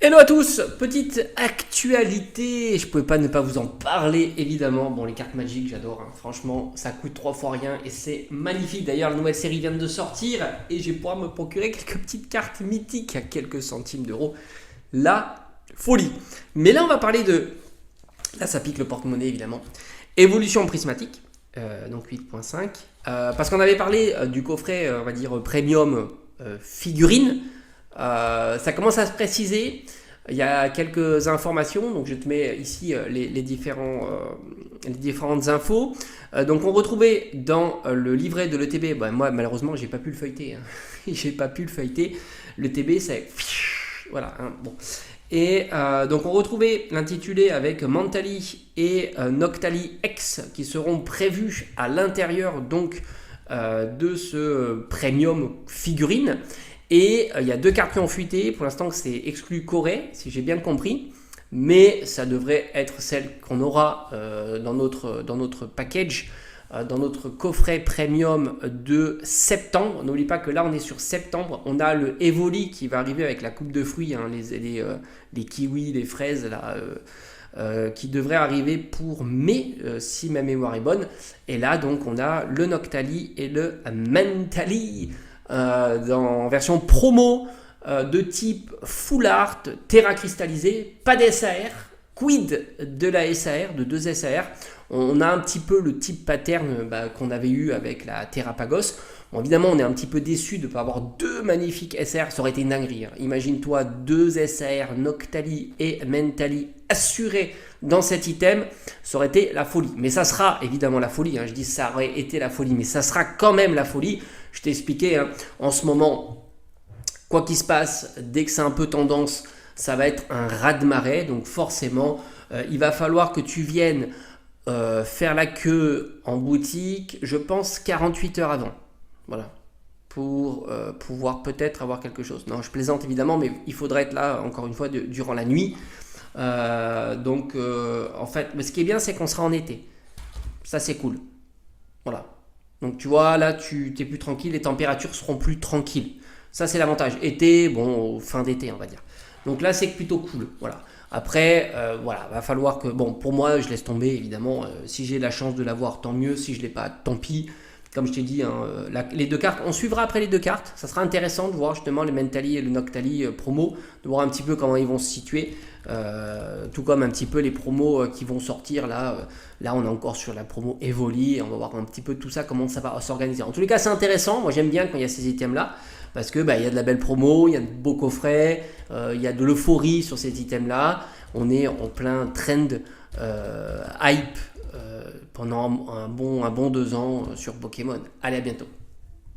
Hello à tous, petite actualité, je pouvais pas ne pas vous en parler évidemment. Bon, les cartes Magic j'adore, hein. Franchement ça coûte 3 fois rien et c'est magnifique. D'ailleurs la nouvelle série vient de sortir et je vais pouvoir me procurer quelques petites cartes mythiques à quelques centimes d'euros. La folie. Mais là on va parler de, là ça pique le porte-monnaie évidemment, évolution prismatique, donc 8.5, parce qu'on avait parlé du coffret on va dire premium figurine. Ça commence à se préciser. Il y a quelques informations, donc je te mets ici les différentes infos. Donc on retrouvait dans le livret de l'ETB, moi malheureusement j'ai pas pu le feuilleter, hein. J'ai pas pu le feuilleter. L'ETB c'est voilà, hein, bon. Et donc on retrouvait l'intitulé avec Mentally et Noctali X qui seront prévus à l'intérieur donc de ce premium figurine. Et il y a deux cartes qui ont fuité. Pour l'instant, c'est exclu Corée, si j'ai bien compris. Mais ça devrait être celle qu'on aura dans notre package, dans notre coffret premium de septembre. N'oublie pas que là, on est sur septembre. On a le Evoli qui va arriver avec la coupe de fruits, hein, les kiwis, les fraises, là, qui devrait arriver pour mai, si ma mémoire est bonne. Et là, donc, on a le Noctali et le Mentally. En version promo de type full art, terra cristallisé, pas d'SAR, quid de la SAR, de 2 SAR. On a un petit peu le type pattern qu'on avait eu avec la Terrapagos. Bon, évidemment, on est un petit peu déçu de ne pas avoir deux magnifiques SAR, ça aurait été une dinguerie, hein. Imagine-toi 2 SAR, Noctali et Mentally assurés dans cet item, ça aurait été la folie. Mais ça sera évidemment la folie, hein. Je dis ça aurait été la folie, mais ça sera quand même la folie. Je t'ai expliqué, hein, en ce moment, quoi qu'il se passe, dès que c'est un peu tendance, ça va être un raz-de-marée. Donc forcément, il va falloir que tu viennes faire la queue en boutique, je pense 48 heures avant. Voilà, pour pouvoir peut-être avoir quelque chose. Non, je plaisante évidemment, mais il faudrait être là, encore une fois, durant la nuit. En fait, mais ce qui est bien, c'est qu'on sera en été. Ça, c'est cool. Voilà. Donc tu vois, là tu es plus tranquille, les températures seront plus tranquilles. Ça c'est l'avantage. Été, bon, fin d'été on va dire. Donc là c'est plutôt cool. Voilà. Après, voilà, va falloir que, bon, pour moi je laisse tomber évidemment. Si j'ai la chance de l'avoir, tant mieux. Si je l'ai pas, tant pis. Comme je t'ai dit, hein, les deux cartes, on suivra après les deux cartes. Ça sera intéressant de voir justement le Mentally et le Noctali promo, de voir un petit peu comment ils vont se situer. Tout comme un petit peu les promos qui vont sortir là. Là, on est encore sur la promo Evoli et on va voir un petit peu tout ça, comment ça va s'organiser. En tous les cas, c'est intéressant. Moi, j'aime bien quand il y a ces items là parce que il y a de la belle promo, il y a de beaux coffrets, il y a de l'euphorie sur ces items là. On est en plein trend hype pendant un bon 2 ans sur Pokémon. Allez, à bientôt.